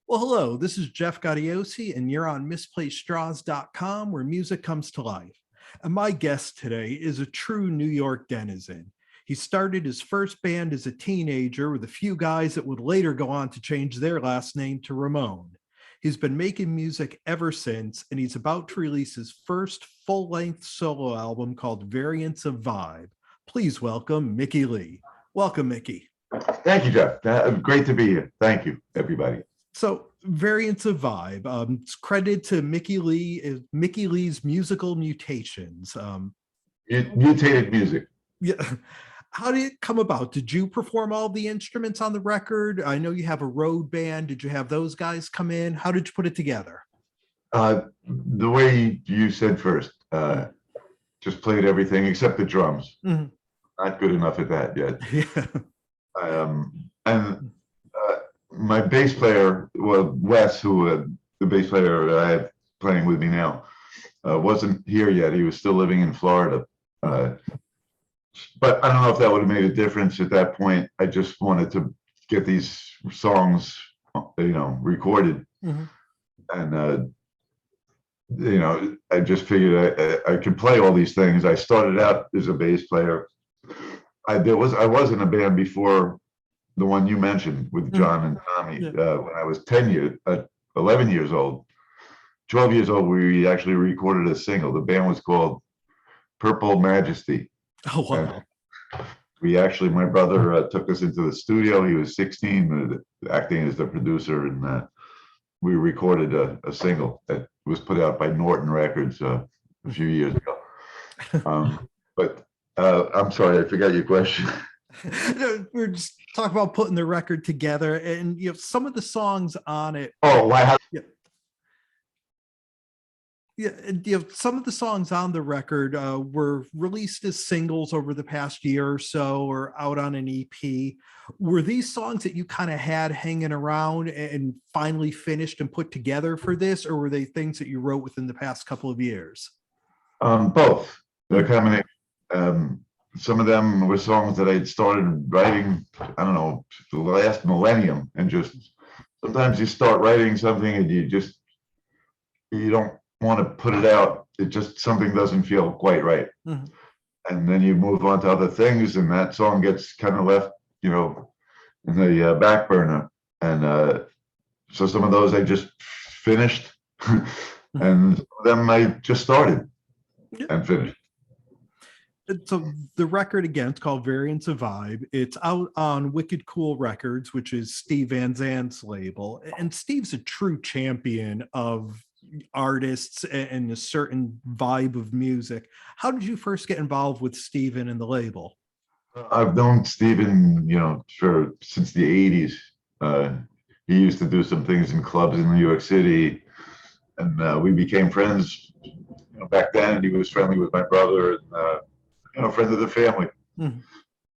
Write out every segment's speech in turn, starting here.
Well, hello, this is Jeff Gaudiosi, and you're on misplacedstraws.com, where music comes to life. And my guest today is a true New York denizen. He started his first band as a teenager with a few guys that would later go on to change their last name to Ramone. He's been making music ever since, and he's about to release his first full-length solo album called Variants of Vibe. Please welcome Mickey Leigh. Welcome, Mickey. Thank you, Jeff. Great to be here. Thank you, everybody. So, Variants of Vibe, it's credited to Mickey Leigh's musical mutations. Mutated music. Yeah. How did it come about? Did you perform all the instruments on the record? I know you have a road band. Did you have those guys come in? How did you put it together? The way you said first, just played everything except the drums. Mm-hmm. Not good enough at that yet. Yeah. My bass player, well, Wes, who the bass player I have playing with me now, wasn't here yet. He was still living in Florida. But I don't know if that would have made a difference at that point. I just wanted to get these songs, recorded. Mm-hmm. And, I just figured I could play all these things. I started out as a bass player. I was in a band before the one you mentioned with John and Tommy. Yeah. When I was 11 years old, 12 years old, we actually recorded a single. The band was called Purple Majesty. Oh, wow. And my brother took us into the studio. He was 16, acting as the producer, and we recorded a single that was put out by Norton Records a few years ago. But I'm sorry, I forgot your question. We're just talking about putting the record together, and some of the songs on it. Oh, wow. Yeah, some of the songs on the record were released as singles over the past year or so, or out on an EP. Were these songs that you kind of had hanging around and finally finished and put together for this, or were they things that you wrote within the past couple of years? Both. The combination. Some of them were songs that I'd started writing, I don't know, the last millennium, and just sometimes you start writing something and you don't want to put it out. It just, something doesn't feel quite right. Mm-hmm. And then you move on to other things, and that song gets kind of left, in the back burner. And so some of those I just finished, and some of them I just started and finished. So the record, again, it's called Variants of Vibe. It's out on Wicked Cool Records, which is Steve Vanzant's label. And Steve's a true champion of artists and a certain vibe of music. How did you first get involved with Steven and the label? I've known Steven, since the 80s. He used to do some things in clubs in New York City, and we became friends back then. And he was friendly with my brother, and friend of the family. Mm-hmm.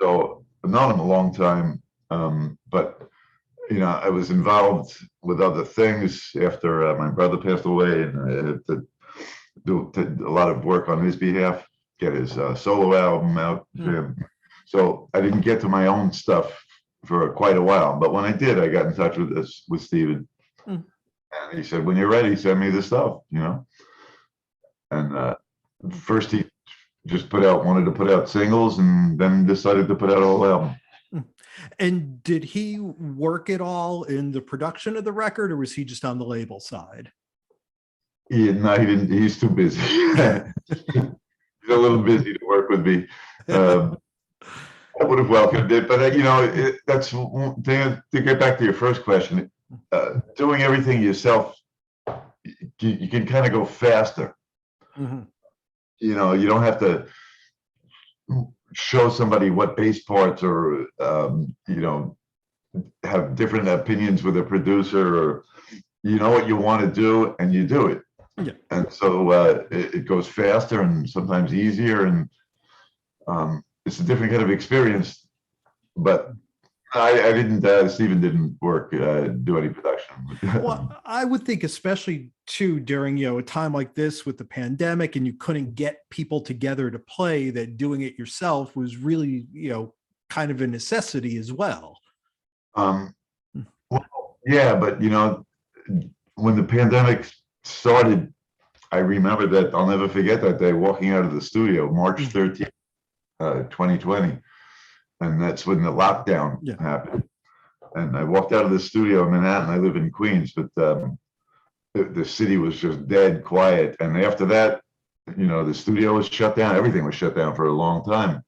So I've known him a long time, but I was involved with other things after my brother passed away, and I had to do a lot of work on his behalf, get his solo album out. Mm-hmm. So I didn't get to my own stuff for quite a while, but when I did, I got in touch with Steven. Mm-hmm. And he said, "When you're ready, send me the stuff," And first he just wanted to put out singles, and then decided to put out a whole album. And did he work at all in the production of the record, or was he just on the label side? No, he didn't. He's too busy. He's a little busy to work with me. I would have welcomed it, but that's to get back to your first question. Doing everything yourself, you can kind of go faster. Mm-hmm. You don't have to show somebody what bass parts, or have different opinions with a producer, or what you want to do and you do it. Yeah. And so it goes faster and sometimes easier, and it's a different kind of experience. But Steven didn't do any production. Well, I would think, especially too during a time like this with the pandemic, and you couldn't get people together to play, that doing it yourself was really kind of a necessity as well. Well, yeah, but when the pandemic started, I remember that I'll never forget that day walking out of the studio, March 13th, 2020. And that's when the lockdown happened. And I walked out of the studio in Manhattan. I live in Queens, but the city was just dead quiet. And after that, the studio was shut down. Everything was shut down for a long time.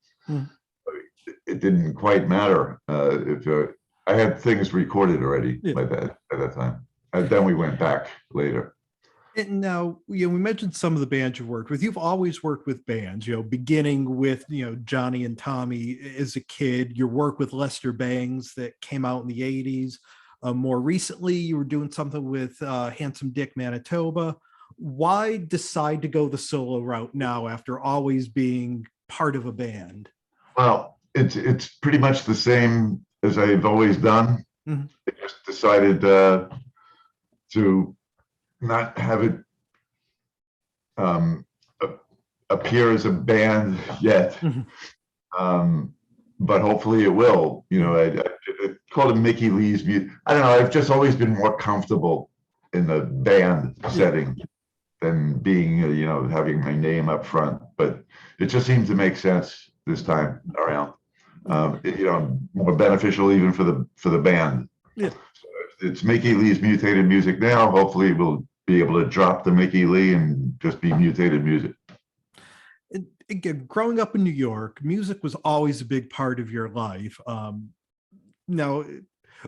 It didn't quite matter if I had things recorded already by that time. And then we went back later. And now, we mentioned some of the bands you've worked with. You've always worked with bands, beginning with, Johnny and Tommy as a kid, your work with Lester Bangs that came out in the 80s. More recently, you were doing something with Handsome Dick Manitoba. Why decide to go the solo route now after always being part of a band? Well, it's pretty much the same as I've always done. I just decided to not have it appear as a band yet, but hopefully it will. I called it Mickey Lee's music. I don't know. I've just always been more comfortable in the band setting than being, having my name up front. But it just seemed to make sense this time around. More beneficial even for the band. Yeah. It's Mickey Lee's Mutated Music now. Hopefully we'll be able to drop the Mickey Lee and just be Mutated Music. Again, growing up in New York, music was always a big part of your life. Now,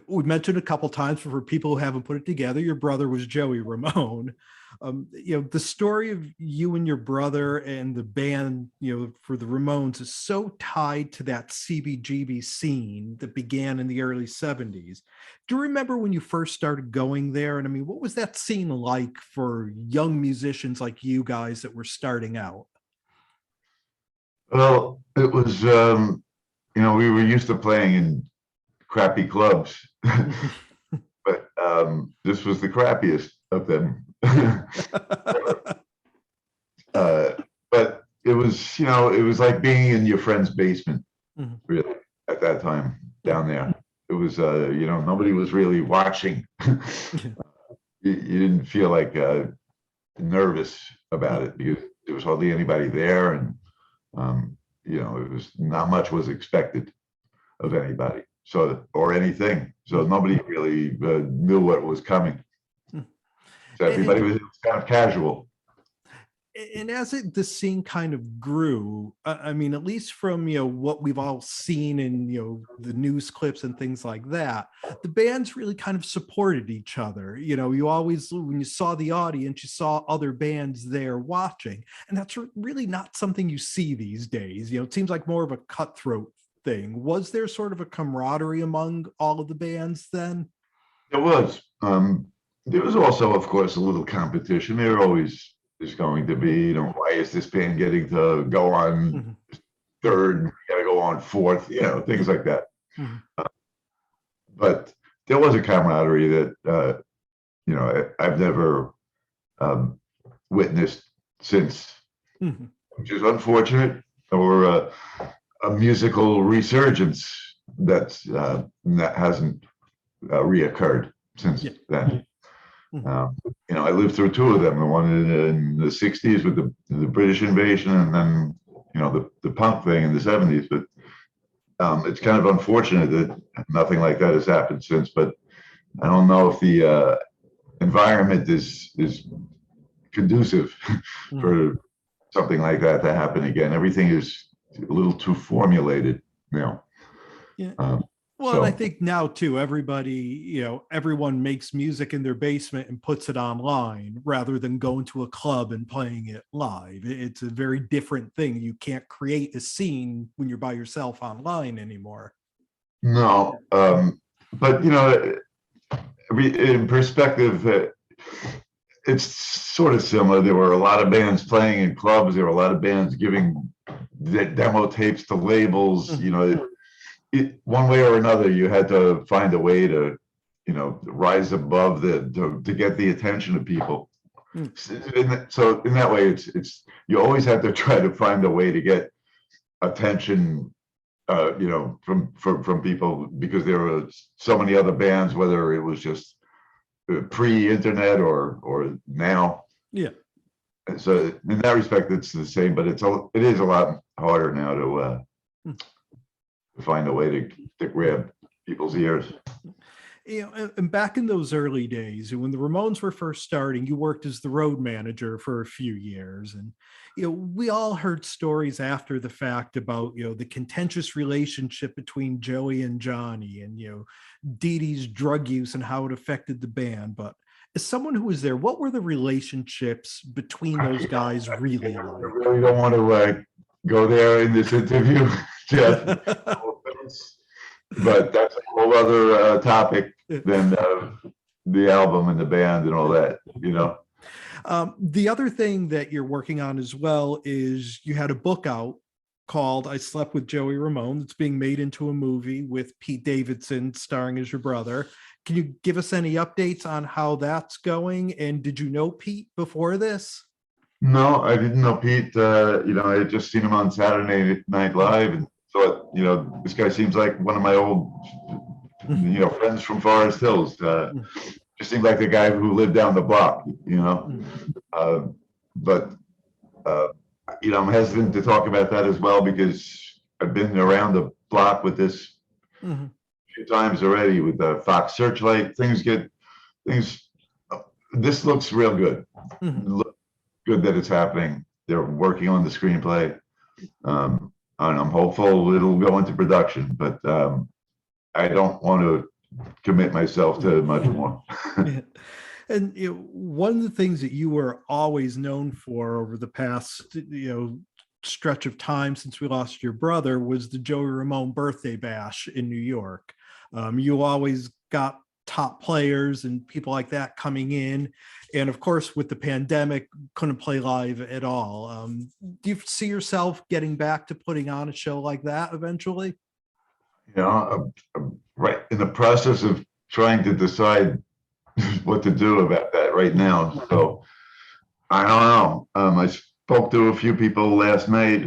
we mentioned a couple times for people who haven't put it together, your brother was Joey Ramone. The story of you and your brother and the band, for the Ramones is so tied to that CBGB scene that began in the early 70s. Do you remember when you first started going there? And what was that scene like for young musicians like you guys that were starting out? Well, it was, we were used to playing in crappy clubs, but this was the crappiest of them. But it was, it was like being in your friend's basement, really, at that time down there. It was, nobody was really watching. You didn't feel like nervous about it because there was hardly anybody there, and it was not much was expected of anybody, or anything. So nobody really knew what was coming. So everybody was kind of casual. And as the scene kind of grew, at least from what we've all seen in the news clips and things like that, the bands really kind of supported each other. You always, when you saw the audience, you saw other bands there watching, and that's really not something you see these days. It seems like more of a cutthroat thing. Was there sort of a camaraderie among all of the bands then? There was. There was also, of course, a little competition. There always is going to be, why is this band getting to go on third? We got to go on fourth, things like that. But there was a camaraderie that, I've never witnessed since, which is unfortunate, or a musical resurgence that hasn't reoccurred since then. I lived through two of them, the one in the 60s with the British invasion, and then, the punk thing in the 70s. But it's kind of unfortunate that nothing like that has happened since. But I don't know if the environment is conducive for something like that to happen again. Everything is a little too formulated now. Well, and I think now too, everybody, everyone makes music in their basement and puts it online rather than going to a club and playing it live. It's a very different thing. You can't create a scene when you're by yourself online anymore. No, but in perspective, it's sort of similar. There were a lot of bands playing in clubs. There were a lot of bands giving demo tapes to labels. One way or another, you had to find a way to, rise above to get the attention of people. So in that way, it's you always have to try to find a way to get attention, from people, because there were so many other bands, whether it was just pre-internet or now. Yeah. So in that respect, it's the same, but it is a lot harder now to find a way to grab people's ears. And back in those early days, when the Ramones were first starting, you worked as the road manager for a few years. And, we all heard stories after the fact about, the contentious relationship between Joey and Johnny and, Dee Dee's drug use and how it affected the band. But as someone who was there, what were the relationships between those guys really I like? really don't want to go there in this interview, Jeff. But that's a whole other topic than the album and the band and all that, The other thing that you're working on as well is you had a book out called I Slept with Joey Ramone that's being made into a movie with Pete Davidson starring as your brother. Can you give us any updates on how that's going? And did you know Pete before this? No, I didn't know Pete. I had just seen him on Saturday Night Live and thought, this guy seems like one of my old, friends from Forest Hills. Just seemed like the guy who lived down the block, But, I'm hesitant to talk about that as well because I've been around the block with this a few times already with the Fox Searchlight. This looks real good. Look good that it's happening. They're working on the screenplay. And I'm hopeful it'll go into production, but I don't want to commit myself to much more. Yeah. And one of the things that you were always known for over the past stretch of time since we lost your brother was the Joey Ramone birthday bash in New York. You always got top players and people like that coming in, and of course with the pandemic couldn't play live at all. Do you see yourself getting back to putting on a show like that eventually? I'm right in the process of trying to decide what to do about that right now. So I don't know. I spoke to a few people last night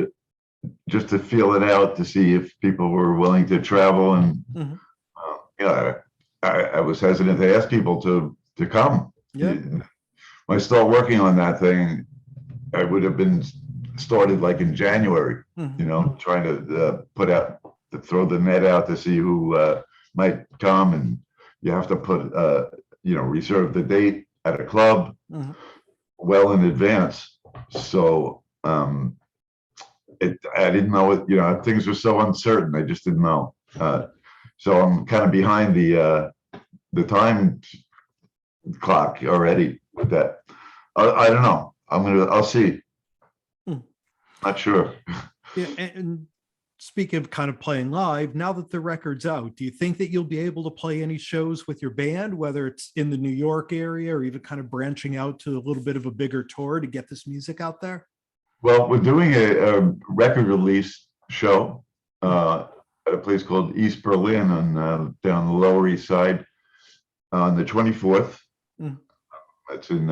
just to feel it out to see if people were willing to travel, and I was hesitant to ask people to come. Yeah. When I start working on that thing, I would have been started like in January, trying to throw the net out to see who might come, and you have to put reserve the date at a club well in advance. So I didn't know it, things were so uncertain. I just didn't know. So I'm kind of behind the time clock already with that. I don't know. I'll see. Not sure. Yeah, and speaking of kind of playing live, now that the record's out, do you think that you'll be able to play any shows with your band, whether it's in the New York area or even kind of branching out to a little bit of a bigger tour to get this music out there? Well, we're doing a record release show at a place called East Berlin on down the Lower East Side on the 24th. That's in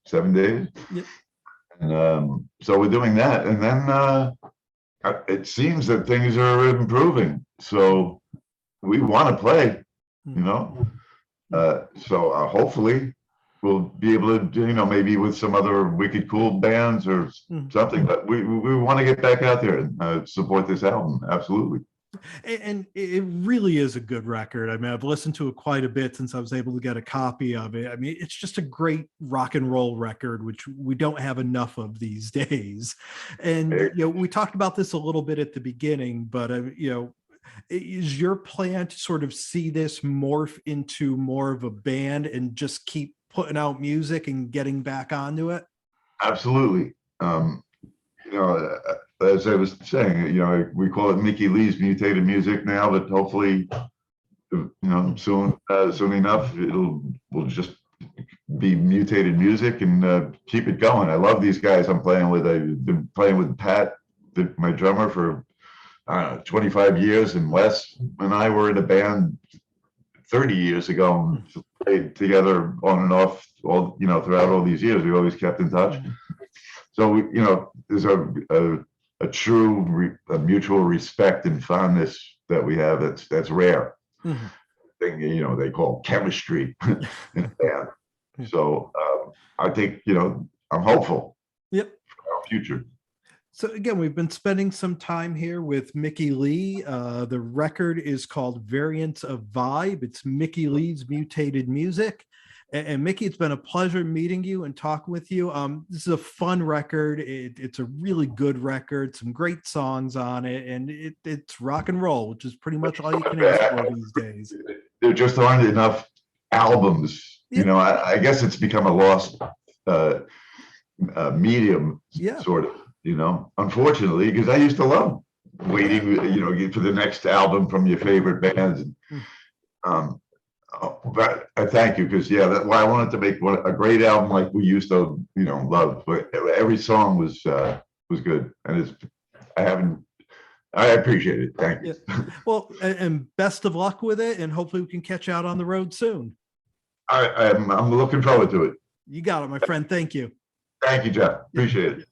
7 days. Yep. And so we're doing that, and then it seems that things are improving, so we want to play, so hopefully we'll be able to do, maybe with some other wicked cool bands or something, but we want to get back out there and support this album. Absolutely. And it really is a good record. I mean, I've listened to it quite a bit since I was able to get a copy of it. I mean, it's just a great rock and roll record, which we don't have enough of these days. And, we talked about this a little bit at the beginning, but, is your plan to sort of see this morph into more of a band and just keep putting out music and getting back onto it? Absolutely. As I was saying, we call it Mickey Leigh's Mutated Music now, but hopefully, soon enough, we'll just be Mutated Music and keep it going. I love these guys I'm playing with. I've been playing with Pat, my drummer, for 25 years, and Wes and I were in a band 30 years ago and played together on and off all throughout all these years. We always kept in touch. So there's a true mutual respect and fondness that we have that's rare. thing, they call chemistry in the band. So I think, I'm hopeful Yep. for our future. So again, we've been spending some time here with Mickey Leigh. The record is called Variants of Vibe. It's Mickey Leigh's Mutated Music. And Mickey, it's been a pleasure meeting you and talking with you. This is a fun record. It's a really good record, some great songs on it, and it's rock and roll, which is pretty much all you can ask for these days. There just aren't enough albums. Yeah. I guess it's become a lost medium, Yeah. sort of, unfortunately, because I used to love waiting, for the next album from your favorite bands. But I thank you, because that's why I wanted to make a great album like we used to, love. But every song was good, and I appreciate it. Thank you. Yeah. Well, and best of luck with it, and hopefully we can catch you out on the road soon. I'm looking forward to it. You got it, my friend. Thank you. Thank you, Jeff. Appreciate it.